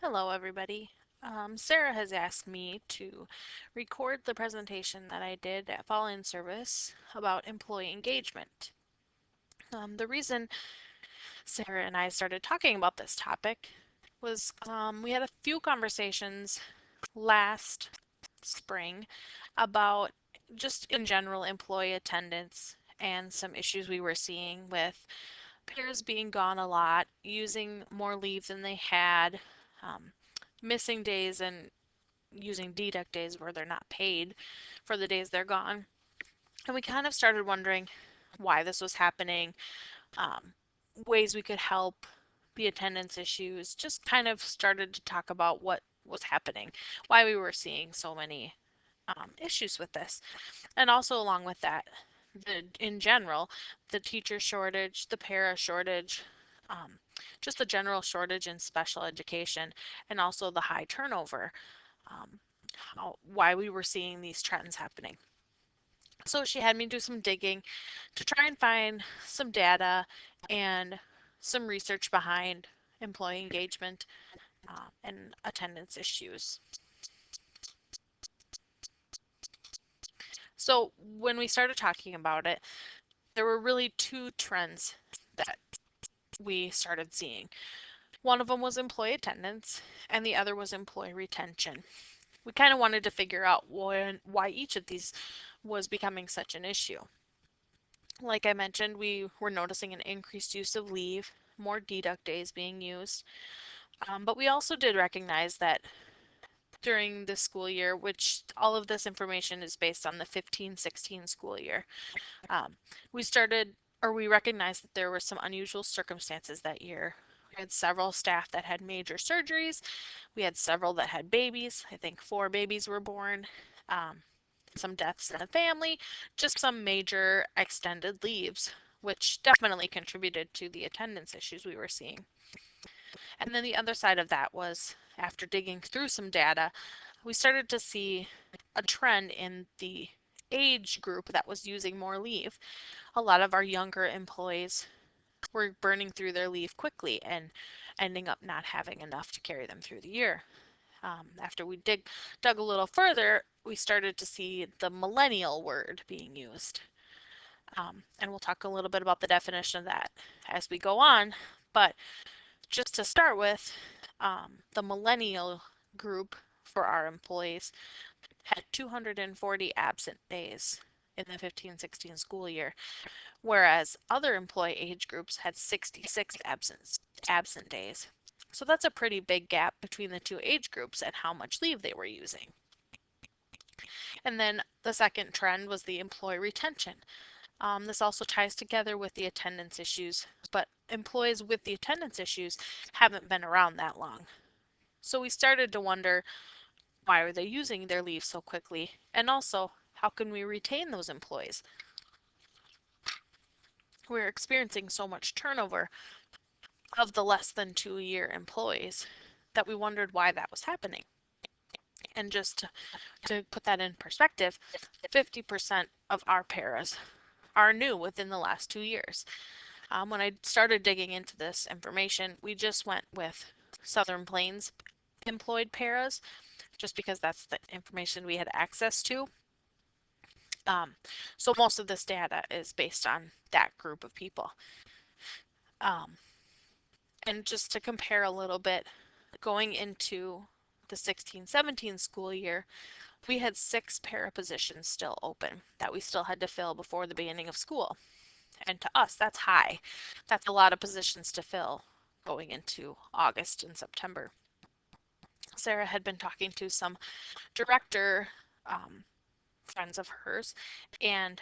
Hello, everybody. Sarah has asked me to record the presentation that I did at Fall In Service about employee engagement. The reason Sarah and I started talking about this topic was we had a few conversations last spring about just in general employee attendance and some issues we were seeing with pairs being gone a lot, using more leave than they had, um, missing days and using deduct days where they're not paid for the days they're gone. And we kind of started wondering why this was happening, um, ways we could help the attendance issues, just kind of started to talk about what was happening, why we were seeing so many issues with this. And also along with that, in general, the teacher shortage, the para shortage, um, just the general shortage in special education, and also the high turnover, um, why we were seeing these trends happening. So she had me do some digging to try and find some data and some research behind employee engagement and attendance issues. So when we started talking about it, there were really two trends that we started seeing. One of them was employee attendance, and the other was employee retention. We kind of wanted to figure out why each of these was becoming such an issue. Like I mentioned, we were noticing an increased use of leave, more deduct days being used. But we also did recognize that during this school year, which all of this information is based on the 15-16 school year, um, we started or we recognized that there were some unusual circumstances that year. We had several staff that had major surgeries. We had several that had babies. I think 4 babies were born. Um, some deaths in the family, just some major extended leaves, which definitely contributed to the attendance issues we were seeing. And then the other side of that was after digging through some data, we started to see a trend in the age group that was using more leave. A lot of our younger employees were burning through their leave quickly and ending up not having enough to carry them through the year. After we dug a little further, we started to see the millennial word being used. And we'll talk a little bit about the definition of that as we go on. But just to start with, the millennial group for our employees had 240 absent days in the 15-16 school year, whereas other employee age groups had 66 absent days. So that's a pretty big gap between the two age groups and how much leave they were using. And then the second trend was the employee retention. This also ties together with the attendance issues, but employees with the attendance issues haven't been around that long. So we started to wonder, why are they using their leave so quickly? And also, how can we retain those employees? We're experiencing so much turnover of the less than 2-year employees that we wondered why that was happening. And just to put that in perspective, 50% of our paras are new within the last 2 years. When I started digging into this information, we just went with Southern Plains employed paras, just because that's the information we had access to. So most of this data is based on that group of people. Um, and just to compare a little bit, going into the 16-17 school year, we had 6 para positions still open that we still had to fill before the beginning of school. And to us, that's high. That's a lot of positions to fill going into August and September. Sarah had been talking to some director friends of hers, and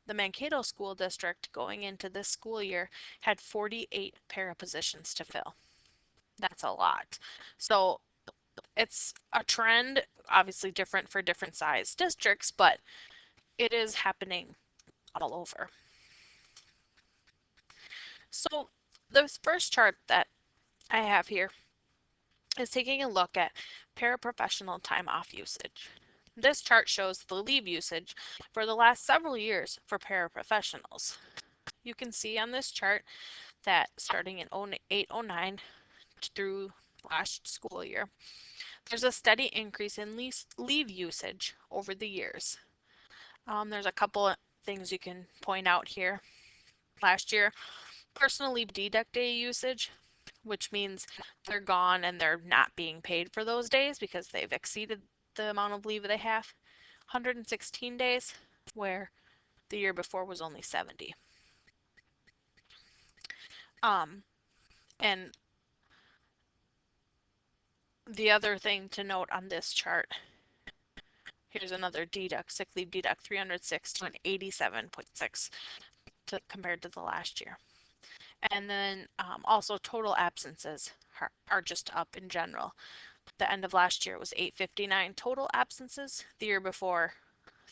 the Mankato School District going into this school year had 48 para positions to fill. That's a lot. So it's a trend, obviously different for different size districts, but it is happening all over. So this first chart that I have here is taking a look at paraprofessional time off usage. This chart shows the leave usage for the last several years for paraprofessionals. You can see on this chart that starting in 08-09 through last school year. There's a steady increase in leave usage over the years. There's a couple of things you can point out here. Last year, personal leave deduct day usage, which means they're gone and they're not being paid for those days because they've exceeded the amount of leave they have. 116 days, where the year before was only 70. Um, and the other thing to note on this chart, here's another deduct, sick leave deduct, 306 to an 87.6 compared to the last year. And then also total absences are just up in general. The end of last year was 859 total absences. The year before,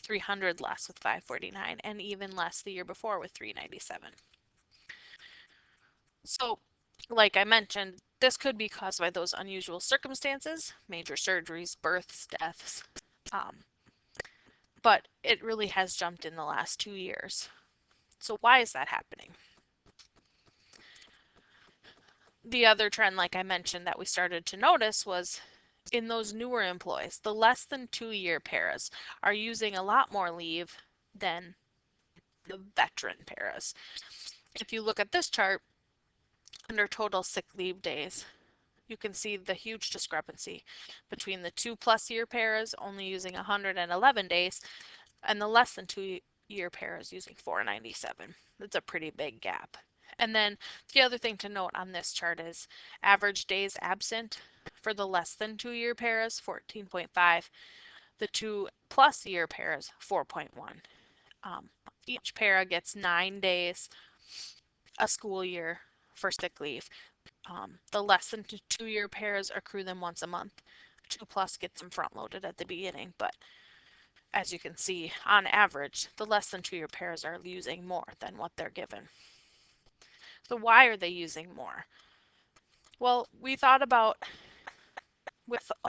300 less with 549, and even less the year before with 397. So, like I mentioned, this could be caused by those unusual circumstances, major surgeries, births, deaths, but it really has jumped in the last 2 years. So why is that happening? The other trend, like I mentioned, that we started to notice was in those newer employees, the less than 2-year paras are using a lot more leave than the veteran paras. If you look at this chart, under total sick leave days, you can see the huge discrepancy between the 2+ year paras only using 111 days and the less than 2-year paras using 497. That's a pretty big gap. And then the other thing to note on this chart is average days absent for the less than 2-year paras, 14.5. The 2+ year paras, 4.1. Each para gets 9 days a school year for sick leave. The less than 2-year paras accrue them once a month. 2+ gets them front loaded at the beginning, but as you can see, on average, the less than 2-year paras are using more than what they're given. So why are they using more? Well, we thought about,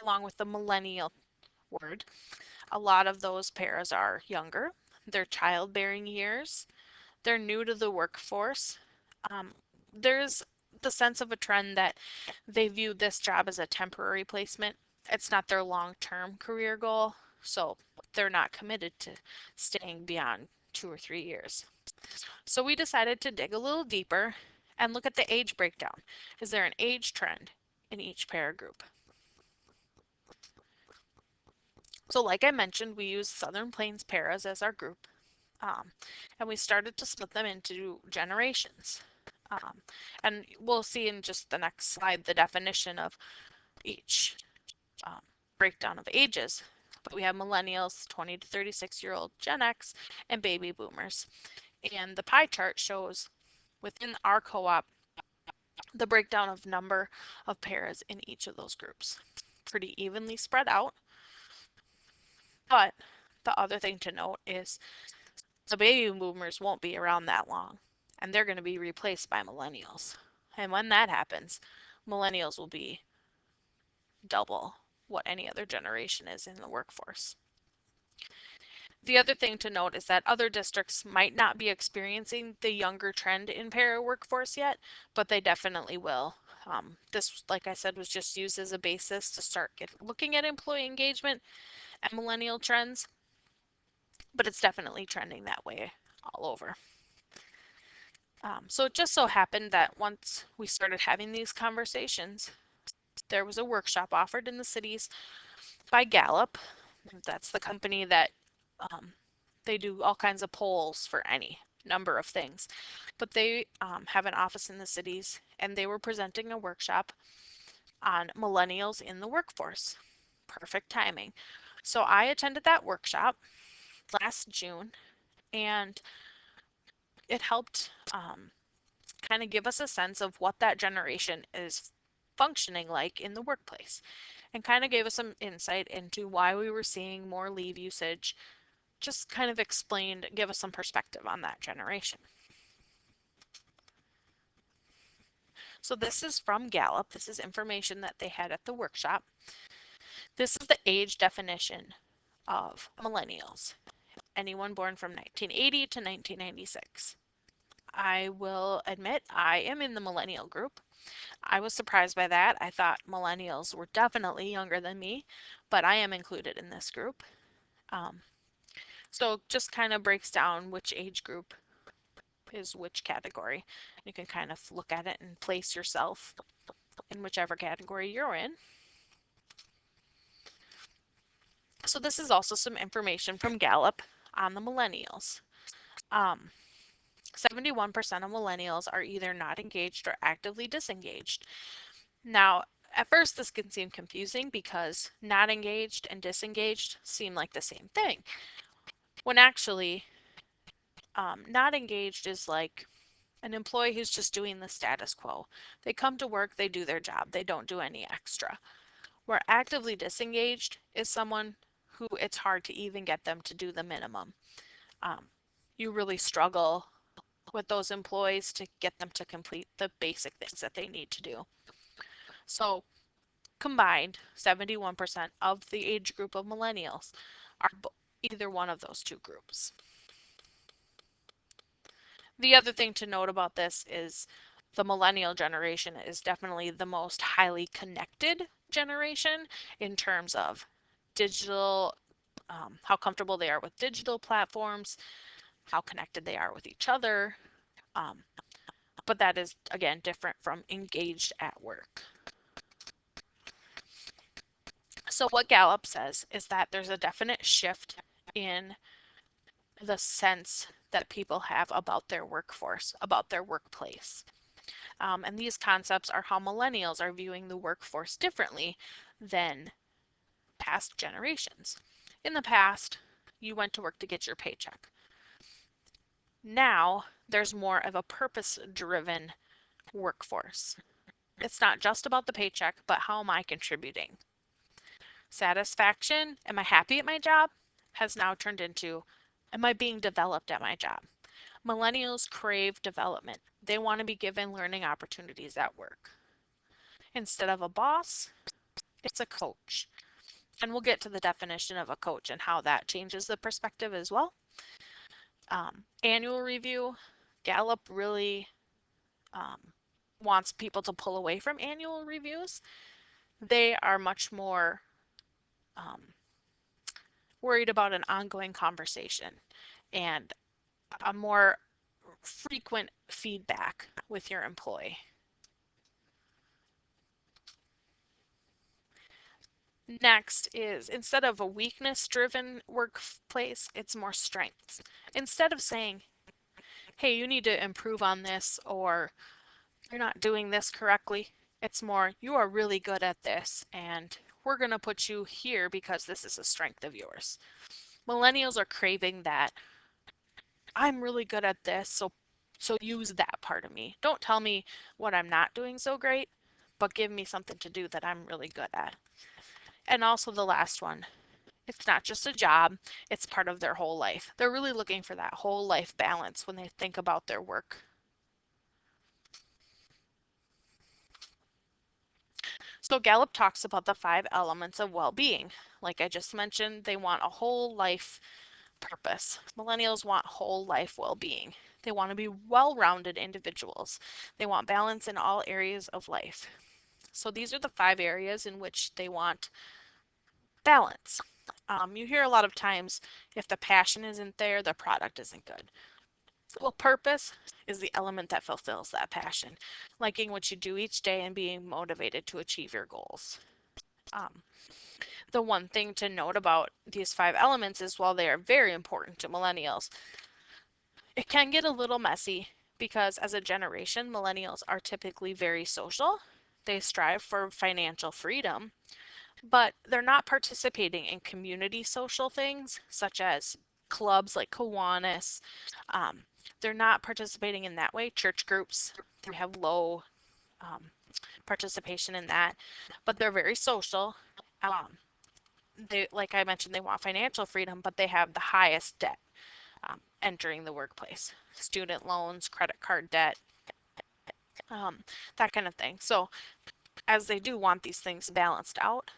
along with the millennial word, a lot of those paras are younger, they're childbearing years, they're new to the workforce. There's the sense of a trend that they view this job as a temporary placement. It's not their long-term career goal, so they're not committed to staying beyond 2 or 3 years. So we decided to dig a little deeper and look at the age breakdown. Is there an age trend in each para group? So like I mentioned, we used Southern Plains paras as our group, and we started to split them into generations. And we'll see in just the next slide the definition of each breakdown of ages. But we have millennials, 20 to 36-year-old, Gen X, and baby boomers. And the pie chart shows within our co-op the breakdown of number of paras in each of those groups. Pretty evenly spread out. But the other thing to note is the baby boomers won't be around that long, and they're going to be replaced by millennials. And when that happens, millennials will be double what any other generation is in the workforce. The other thing to note is that other districts might not be experiencing the younger trend in para workforce yet, but they definitely will. This, like I said, was just used as a basis to start looking at employee engagement and millennial trends, but it's definitely trending that way all over. So it just so happened that once we started having these conversations, there was a workshop offered in the cities by Gallup. That's the company that they do all kinds of polls for any number of things. But they have an office in the cities, and they were presenting a workshop on millennials in the workforce. Perfect timing. So I attended that workshop last June, and it helped kind of give us a sense of what that generation is functioning like in the workplace, and kind of gave us some insight into why we were seeing more leave usage. Just kind of explained, give us some perspective on that generation. So this is from Gallup. This is information that they had at the workshop. This is the age definition of millennials. Anyone born from 1980 to 1996. I will admit I am in the millennial group. I was surprised by that. I thought millennials were definitely younger than me, but I am included in this group. Um, so just kind of breaks down which age group is which category. You can kind of look at it and place yourself in whichever category you're in. So this is also some information from Gallup on the millennials. 71% of millennials are either not engaged or actively disengaged. Now, at first this can seem confusing because not engaged and disengaged seem like the same thing, when actually not engaged is like an employee who's just doing the status quo. They come to work, they do their job, they don't do any extra. Where actively disengaged is someone who it's hard to even get them to do the minimum. You really struggle with those employees to get them to complete the basic things that they need to do. So combined, 71% of the age group of millennials are either one of those two groups. The other thing to note about this is the millennial generation is definitely the most highly connected generation in terms of digital, how comfortable they are with digital platforms, how connected they are with each other. But that is, again, different from engaged at work. So what Gallup says is that there's a definite shift in the sense that people have about their workforce, about their workplace. And these concepts are how millennials are viewing the workforce differently than past generations. In the past, you went to work to get your paycheck. Now, there's more of a purpose-driven workforce. It's not just about the paycheck, but how am I contributing? Satisfaction, am I happy at my job, has now turned into, am I being developed at my job? Millennials crave development. They want to be given learning opportunities at work. Instead of a boss, it's a coach. And we'll get to the definition of a coach and how that changes the perspective as well. Annual review, Gallup really wants people to pull away from annual reviews. They are much more worried about an ongoing conversation and a more frequent feedback with your employee. Next is, instead of a weakness-driven workplace, it's more strengths. Instead of saying, hey, you need to improve on this, or you're not doing this correctly, it's more, you are really good at this, and we're going to put you here because this is a strength of yours. Millennials are craving that. I'm really good at this, so use that part of me. Don't tell me what I'm not doing so great, but give me something to do that I'm really good at. And also the last one, it's not just a job, it's part of their whole life. They're really looking for that whole life balance when they think about their work. So Gallup talks about the 5 elements of well-being. Like I just mentioned, they want a whole life purpose. Millennials want whole life well-being. They want to be well-rounded individuals. They want balance in all areas of life. So these are the 5 areas in which they want balance. You hear a lot of times, if the passion isn't there, the product isn't good. Well, purpose is the element that fulfills that passion, liking what you do each day and being motivated to achieve your goals. The one thing to note about these 5 elements is while they are very important to millennials, it can get a little messy because as a generation, millennials are typically very social. They strive for financial freedom, but they're not participating in community social things such as clubs like Kiwanis. They're not participating in that way. Church groups, they have low participation in that, but they're very social. They, like I mentioned, they want financial freedom, but they have the highest debt entering the workplace. Student loans, credit card debt, that kind of thing. So as they do want these things balanced out,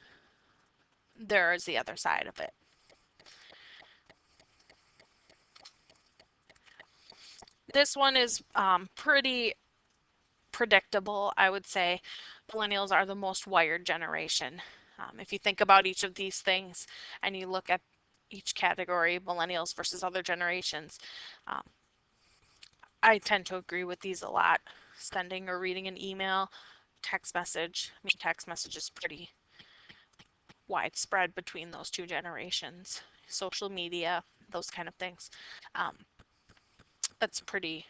there is the other side of it. This one is pretty predictable, I would say millennials are the most wired generation. If you think about each of these things and you look at each category, millennials versus other generations, um, I tend to agree with these a lot. Sending or reading an email, text message. I mean, text message is pretty widespread between those two generations. Social media, those kind of things. Um, that's pretty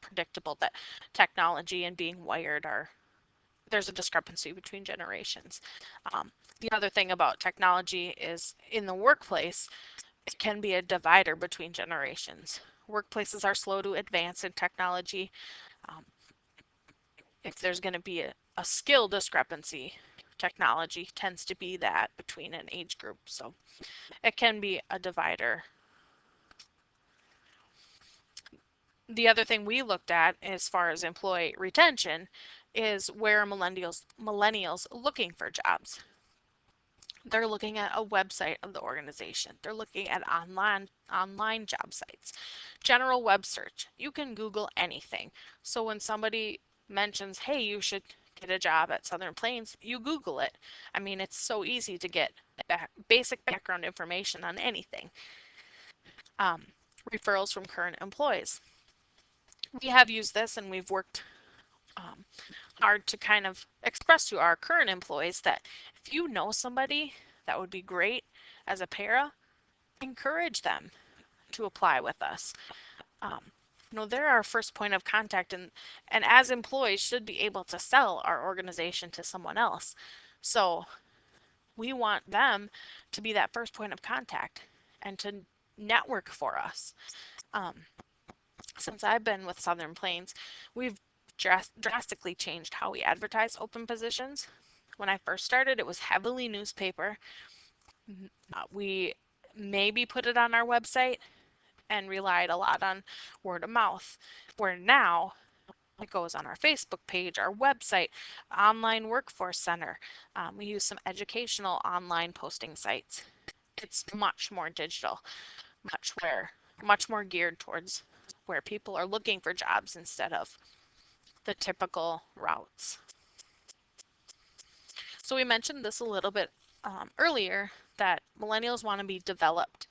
predictable that technology and being wired are, there's a discrepancy between generations. The other thing about technology is in the workplace, it can be a divider between generations. Workplaces are slow to advance in technology. Um, if there's going to be a skill discrepancy, technology tends to be that between an age group. So it can be a divider. The other thing we looked at as far as employee retention is where millennials looking for jobs. They're looking at a website of the organization. They're looking at online job sites. General web search. You can Google anything. So when somebody mentions, hey, you should get a job at Southern Plains, you Google it. I mean, it's so easy to get basic background information on anything. Referrals from current employees. We have used this and we've worked hard to kind of express to our current employees that if you know somebody that would be great as a para, encourage them to apply with us. They're our first point of contact, and as employees should be able to sell our organization to someone else. So we want them to be that first point of contact and to network for us. Since I've been with Southern Plains, we've drastically changed how we advertise open positions. When I first started, it was heavily newspaper. We maybe put it on our website and relied a lot on word of mouth, where now it goes on our Facebook page, our website, online workforce center. We use some educational online posting sites. It's much more digital, much more geared towards where people are looking for jobs instead of the typical routes. So we mentioned this a little bit earlier, that millennials want to be developed.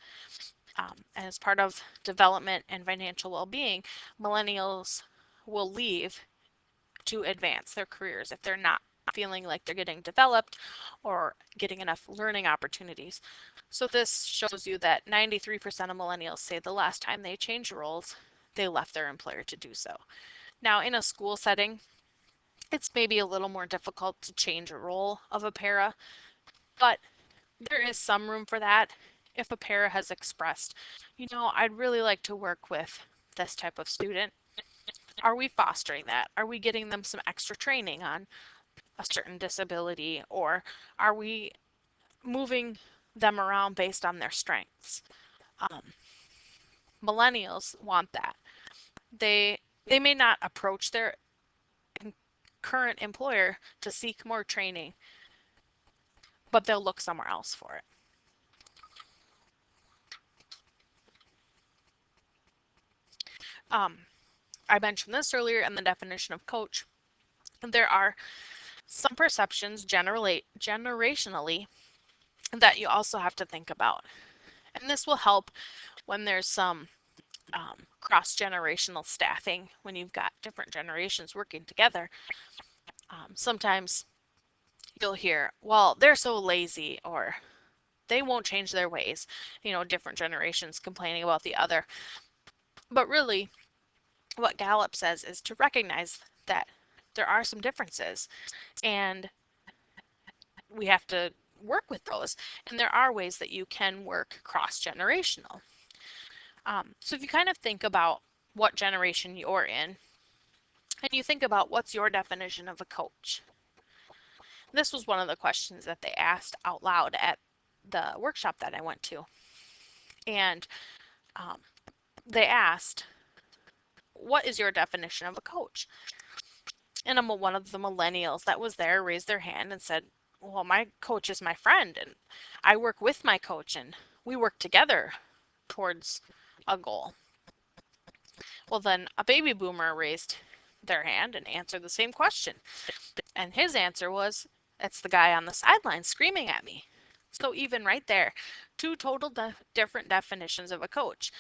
And as part of development and financial well-being, millennials will leave to advance their careers if they're not feeling like they're getting developed or getting enough learning opportunities. So this shows you that 93% of millennials say the last time they changed roles, they left their employer to do so. Now, in a school setting, it's maybe a little more difficult to change a role of a para, but there is some room for that if a para has expressed, I'd really like to work with this type of student. Are we fostering that? Are we getting them some extra training on a certain disability, or are we moving them around based on their strengths? Millennials want that. They may not approach their current employer to seek more training, but they'll look somewhere else for it. I mentioned this earlier in the definition of coach. There are some perceptions generationally that you also have to think about. And this will help when there's some cross-generational staffing, when you've got different generations working together. Sometimes you'll hear, well, they're so lazy, or they won't change their ways. Different generations complaining about the other. But really, what Gallup says is to recognize that there are some differences, and we have to work with those. And there are ways that you can work cross-generational. So if you kind of think about what generation you're in, and you think about what's your definition of a coach. This was one of the questions that they asked out loud at the workshop that I went to. And they asked, what is your definition of a coach? And one of the millennials that was there raised their hand and said, well, my coach is my friend, and I work with my coach, and we work together towards a goal. Well, then a baby boomer raised their hand and answer the same question. And his answer was, "It's the guy on the sideline screaming at me." So even right there, two total different definitions of a coach.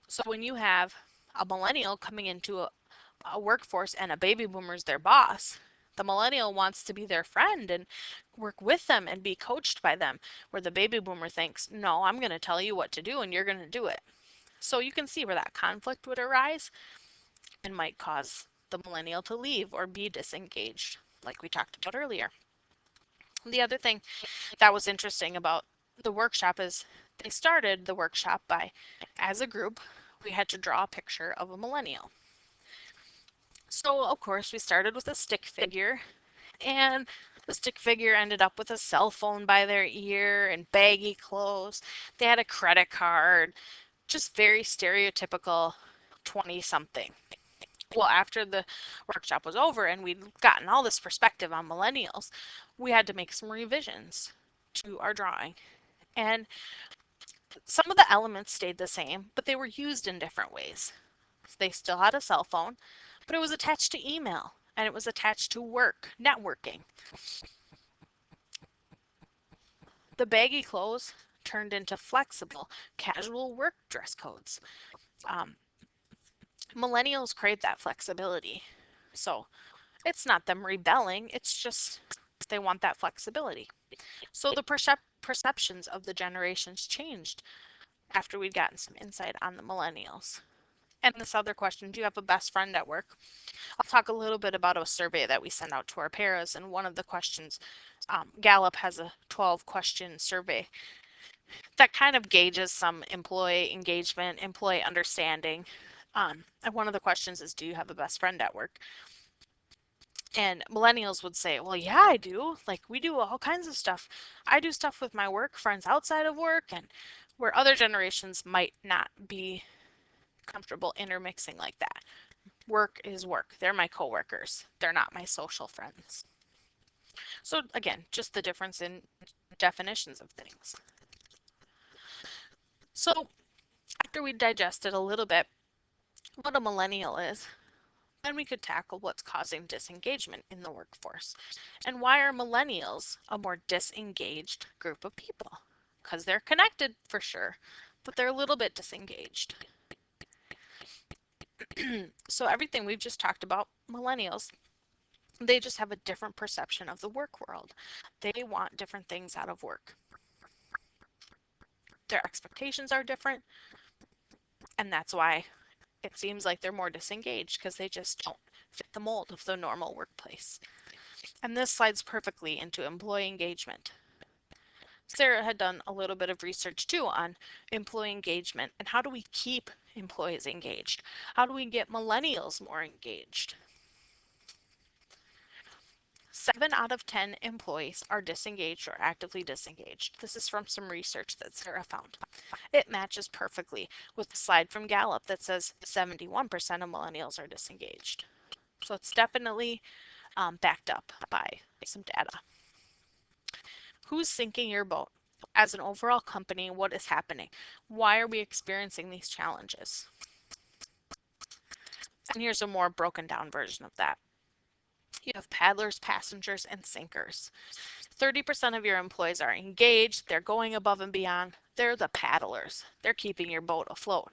So when you have a millennial coming into a workforce and a baby boomer's their boss, the millennial wants to be their friend and work with them and be coached by them, where the baby boomer thinks, no, I'm going to tell you what to do and you're going to do it. So you can see where that conflict would arise and might cause the millennial to leave or be disengaged, like we talked about earlier. The other thing that was interesting about the workshop is they started the workshop by, as a group, we had to draw a picture of a millennial. So, of course, we started with a stick figure, and the stick figure ended up with a cell phone by their ear and baggy clothes. They had a credit card, just very stereotypical 20 something. Well, after the workshop was over and we'd gotten all this perspective on millennials, we had to make some revisions to our drawing. And some of the elements stayed the same, but they were used in different ways. They still had a cell phone, but it was attached to email and it was attached to work, networking. The baggy clothes turned into flexible, casual work dress codes. Um, Millennials crave that flexibility. So it's not them rebelling, it's just they want that flexibility. So the perceptions of the generations changed after we'd gotten some insight on the millennials. And this other question, do you have a best friend at work? I'll talk a little bit about a survey that we send out to our paras. And one of the questions, Gallup has a 12 question survey that kind of gauges some employee engagement, employee understanding. And one of the questions is, do you have a best friend at work? And millennials would say, well, yeah, I do. Like, we do all kinds of stuff. I do stuff with my work friends outside of work, and where other generations might not be comfortable intermixing like that. Work is work. They're my coworkers. They're not my social friends. So again, just the difference in definitions of things. So after we digested a little bit what a millennial is, then we could tackle what's causing disengagement in the workforce. And why are millennials a more disengaged group of people? Because they're connected for sure, but they're a little bit disengaged. So everything we've just talked about, millennials, they just have a different perception of the work world. They want different things out of work. Their expectations are different, and that's why it seems like they're more disengaged because they just don't fit the mold of the normal workplace. And this slides perfectly into employee engagement. Sarah had done a little bit of research too on employee engagement and how do we keep employees engaged? How do we get millennials more engaged? 7 out of 10 employees are disengaged or actively disengaged. This is from some research that Sarah found. It matches perfectly with the slide from Gallup that says 71% of millennials are disengaged. So it's definitely backed up by some data. Who's sinking your boat? As an overall company, what is happening? Why are we experiencing these challenges? And here's a more broken down version of that. You have paddlers, passengers, and sinkers. 30% of your employees are engaged. They're going above and beyond. They're the paddlers. They're keeping your boat afloat.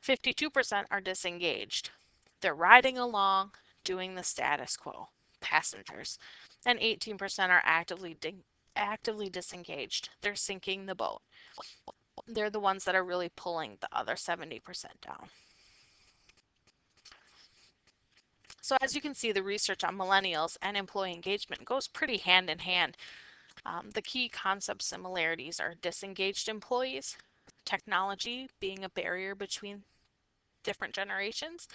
52% are disengaged. They're riding along, doing the status quo. Passengers. And 18% are actively disengaged. They're sinking the boat. They're the ones that are really pulling the other 70% down. So as you can see, the research on millennials and employee engagement goes pretty hand in hand. The key concept similarities are disengaged employees, technology being a barrier between different generations,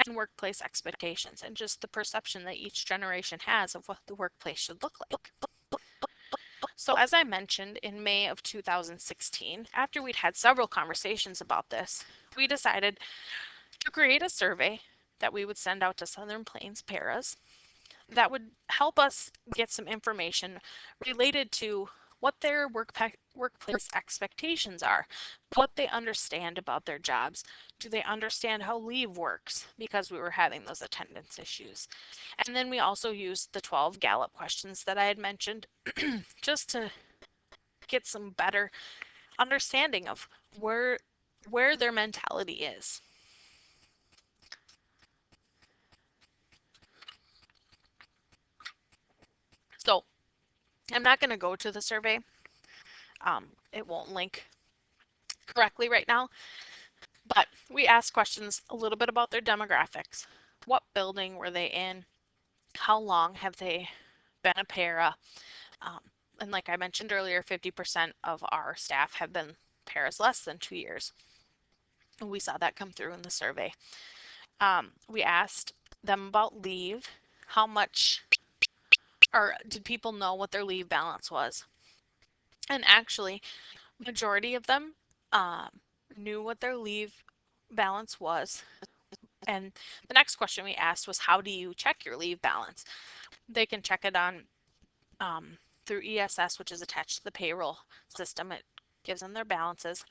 and workplace expectations, and just the perception that each generation has of what the workplace should look like. So as I mentioned, in May of 2016, after we'd had several conversations about this, we decided to create a survey that we would send out to Southern Plains paras that would help us get some information related to what their workplace expectations are, what they understand about their jobs. Do they understand how leave works? Because we were having those attendance issues. And then we also used the 12 Gallup questions that I had mentioned just to get some better understanding of where their mentality is. So I'm not going to go to the survey. It won't link correctly right now, but we asked questions a little bit about their demographics. What building were they in? How long have they been a para? Um, and like I mentioned earlier, 50% of our staff have been paras less than 2 years. And we saw that come through in the survey. We asked them about leave. How much, or did people know what their leave balance was? And actually, majority of them knew what their leave balance was. And the next question we asked was, how do you check your leave balance? They can check it on through ESS, which is attached to the payroll system. It gives them their balances.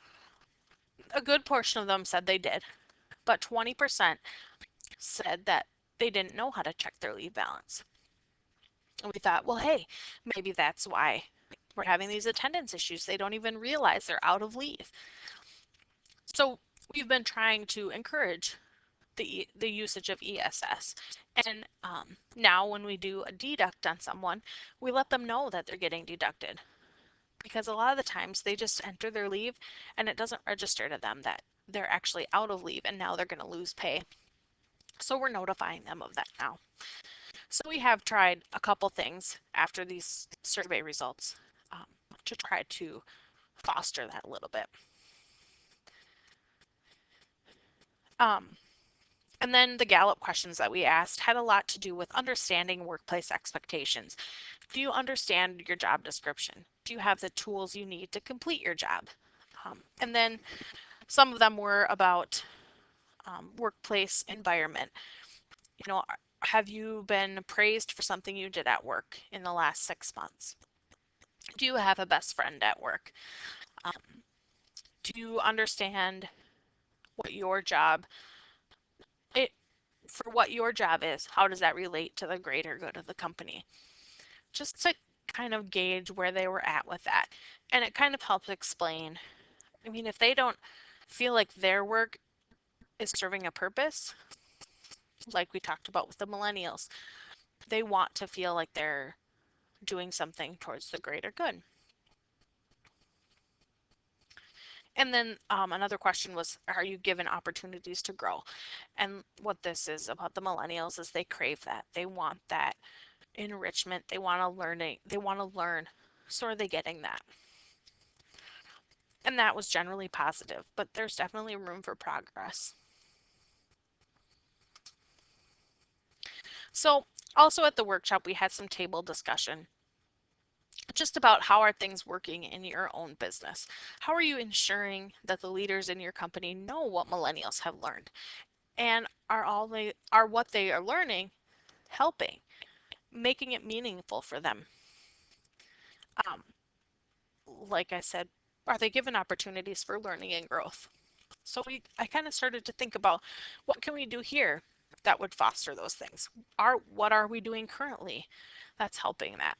A good portion of them said they did, but 20% said that they didn't know how to check their leave balance. And we thought, well, hey, maybe that's why we're having these attendance issues. They don't even realize they're out of leave. So we've been trying to encourage the usage of ESS. And now when we do a deduct on someone, we let them know that they're getting deducted. Because a lot of the times they just enter their leave and it doesn't register to them that they're actually out of leave and now they're going to lose pay. So we're notifying them of that now. So we have tried a couple things after these survey results to try to foster that a little bit. And then the Gallup questions that we asked had a lot to do with understanding workplace expectations. Do you understand your job description? Do you have the tools you need to complete your job? And then some of them were about workplace environment. You know, have you been praised for something you did at work in the last 6 months? Do you have a best friend at work? Do you understand what your job for what your job is? How does that relate to the greater good of the company? Just to kind of gauge where they were at with that. And it kind of helps explain. I mean, if they don't feel like their work is serving a purpose, like we talked about with the millennials, they want to feel like they're doing something towards the greater good. And then another question was, are you given opportunities to grow? And what this is about the millennials is they crave that. They want that enrichment. They want to learning. They want to learn. So are they getting that? And that was generally positive, but there's definitely room for progress. So also at the workshop, we had some table discussion just about how are things working in your own business? How are you ensuring that the leaders in your company know what millennials have learned? And are what they are learning helping, making it meaningful for them? Um, like I said, are they given opportunities for learning and growth? So I kind of started to think about what can we do here that would foster those things? What are we doing currently that's helping that?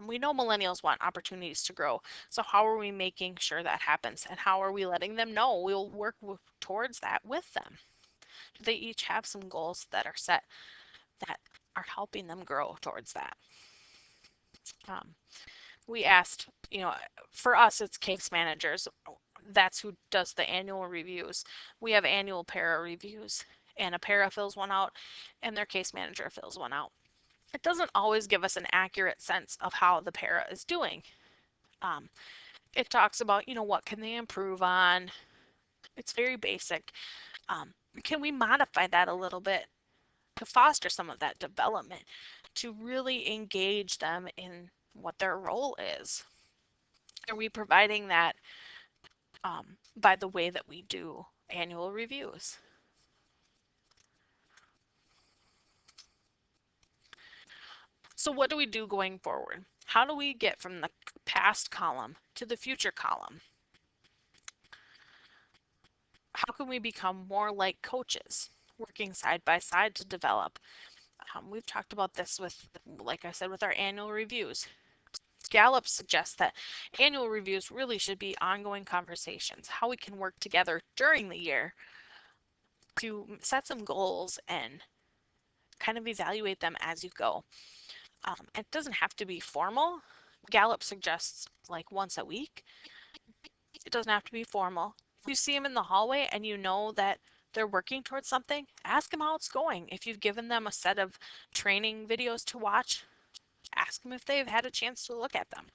We know millennials want opportunities to grow. So how are we making sure that happens? And how are we letting them know we'll work towards that with them? Do they each have some goals that are set that are helping them grow towards that? Um, we asked, for us, it's case managers. That's who does the annual reviews. We have annual para reviews, and a para fills one out, and their case manager fills one out. It doesn't always give us an accurate sense of how the para is doing. Um, it talks about, what can they improve on? It's very basic. Can we modify that a little bit to foster some of that development, to really engage them in what their role is? Are we providing that by the way that we do annual reviews? So what do we do going forward? How do we get from the past column to the future column? How can we become more like coaches, working side by side to develop? We've talked about this with, like I said, with our annual reviews. Gallup suggests that annual reviews really should be ongoing conversations, how we can work together during the year to set some goals and kind of evaluate them as you go. It doesn't have to be formal. Gallup suggests like once a week. It doesn't have to be formal. If you see them in the hallway and you know that they're working towards something, ask them how it's going. If you've given them a set of training videos to watch, ask them if they've had a chance to look at them.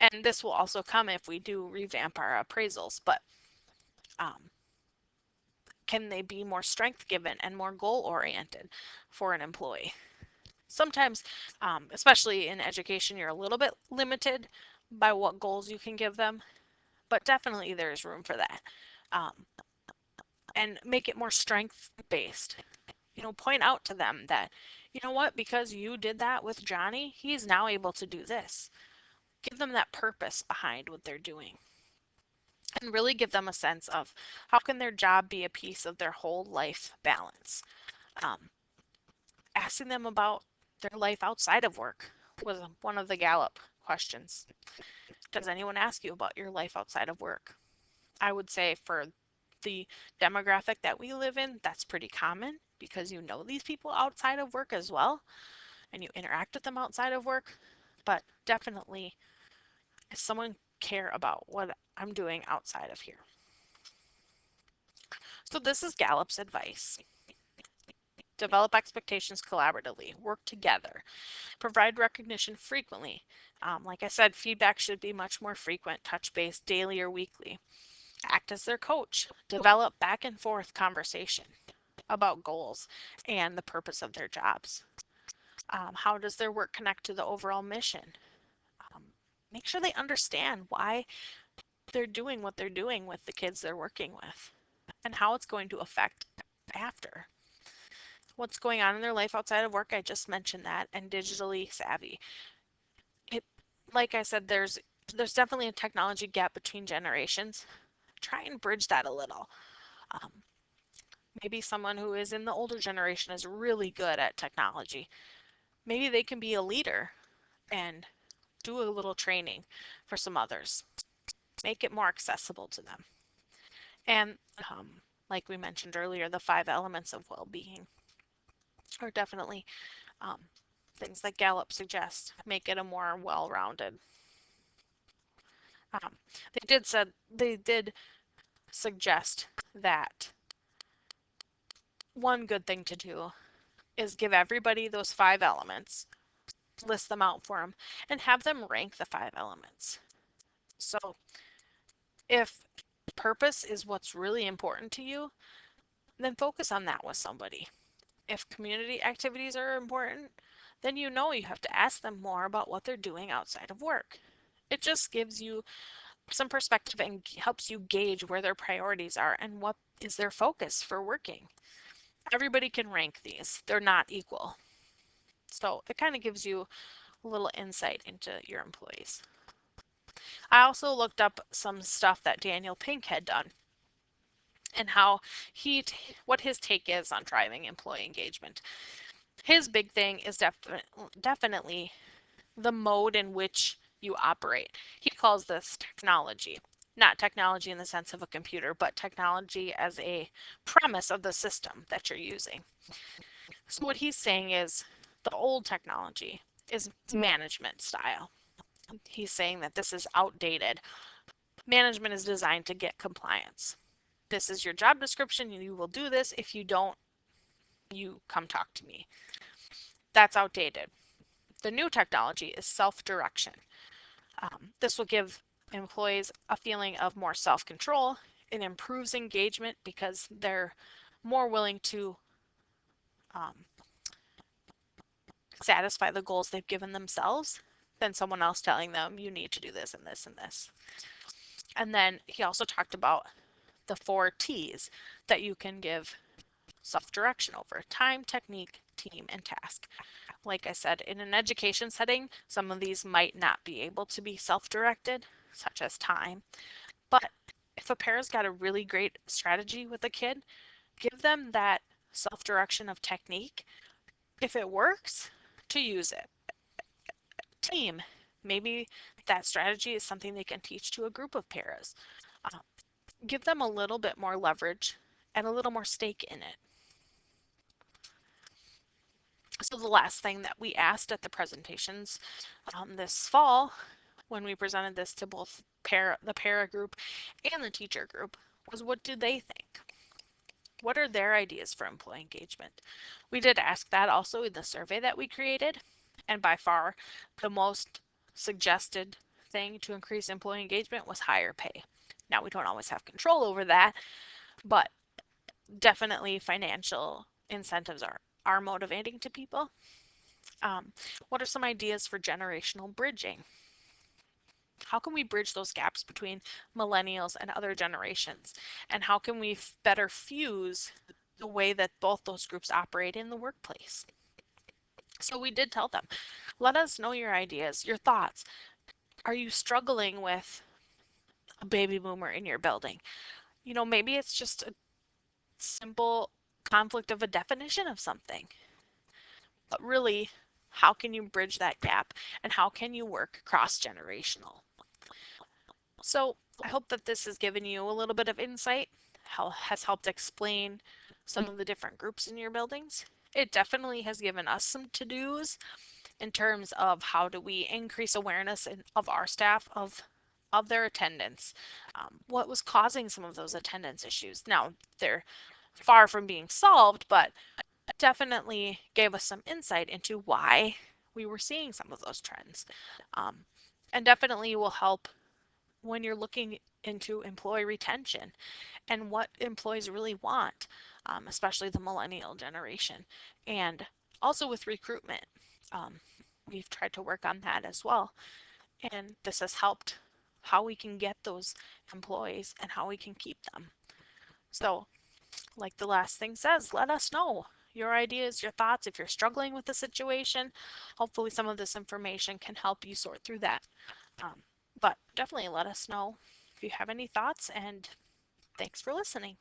And this will also come if we do revamp our appraisals, but can they be more strength given and more goal oriented for an employee? Sometimes, especially in education, you're a little bit limited by what goals you can give them, but definitely there's room for that. And make it more strength based. Point out to them that, you know what, because you did that with Johnny, he's now able to do this. Give them that purpose behind what they're doing. And really give them a sense of how can their job be a piece of their whole life balance. Asking them about their life outside of work was one of the Gallup questions. Does anyone ask you about your life outside of work? I would say for the demographic that we live in, that's pretty common because you know these people outside of work as well and you interact with them outside of work. But definitely, does someone care about what I'm doing outside of here? So this is Gallup's advice. Develop expectations collaboratively, work together, provide recognition frequently. Like I said, feedback should be much more frequent, touch base daily or weekly. Act as their coach, develop back and forth conversation about goals and the purpose of their jobs. How does their work connect to the overall mission? Make sure they understand why they're doing what they're doing with the kids they're working with and how it's going to affect after. What's going on in their life outside of work, I just mentioned that, and digitally savvy. It, like I said, there's definitely a technology gap between generations. Try and bridge that a little. Maybe someone who is in the older generation is really good at technology. Maybe they can be a leader and do a little training for some others. Make it more accessible to them. And like we mentioned earlier, the 5 elements of well-being are definitely things that Gallup suggests make it a more well-rounded. They did suggest that one good thing to do is give everybody those 5 elements, list them out for them, and have them rank the 5 elements. So if purpose is what's really important to you, then focus on that with somebody. If community activities are important, then you have to ask them more about what they're doing outside of work. It just gives you some perspective and helps you gauge where their priorities are and what is their focus for working. Everybody can rank these. They're not equal. So it kind of gives you a little insight into your employees. I also looked up some stuff that Daniel Pink had done and how what his take is on driving employee engagement. His big thing is definitely the mode in which you operate. He calls this technology. Not technology in the sense of a computer, but technology as a premise of the system that you're using. So what he's saying is the old technology is management style. He's saying that this is outdated. Management is designed to get compliance. This is your job description. You will do this. If you don't, you come talk to me. That's outdated. The new technology is self-direction. This will give employees a feeling of more self-control. It improves engagement because they're more willing to satisfy the goals they've given themselves than someone else telling them you need to do this and this and this. And then he also talked about the 4 T's that you can give self-direction over: time, technique, team, and task. Like I said, in an education setting, some of these might not be able to be self-directed, such as time. But if a parent's got a really great strategy with a kid, give them that self-direction of technique. If it works, to use it. Team, maybe that strategy is something they can teach to a group of paras. Uh, Give them a little bit more leverage and a little more stake in it. So the last thing that we asked at the presentations this fall, when we presented this to both the para group and the teacher group, was what do they think? What are their ideas for employee engagement? We did ask that also in the survey that we created, and by far the most suggested thing to increase employee engagement was higher pay. Now we don't always have control over that, but definitely financial incentives are motivating to people. What are some ideas for generational bridging? How can we bridge those gaps between millennials and other generations? And how can we better fuse the way that both those groups operate in the workplace? So we did tell them, let us know your ideas, your thoughts. Are you struggling with a baby boomer in your building? You know, maybe it's just a simple conflict of a definition of something. But really, how can you bridge that gap and how can you work cross-generational? So I hope that this has given you a little bit of insight, has helped explain some of the different groups in your buildings. It definitely has given us some to-dos in terms of how do we increase awareness of our staff of their attendance. What was causing some of those attendance issues? Now, they're far from being solved, but definitely gave us some insight into why we were seeing some of those trends. And definitely will help when you're looking into employee retention and what employees really want, especially the millennial generation. And also with recruitment, um, we've tried to work on that as well. And this has helped how we can get those employees and how we can keep them. So, like the last thing says, let us know your ideas, your thoughts. If you're struggling with the situation, hopefully some of this information can help you sort through that. But definitely let us know if you have any thoughts, and thanks for listening.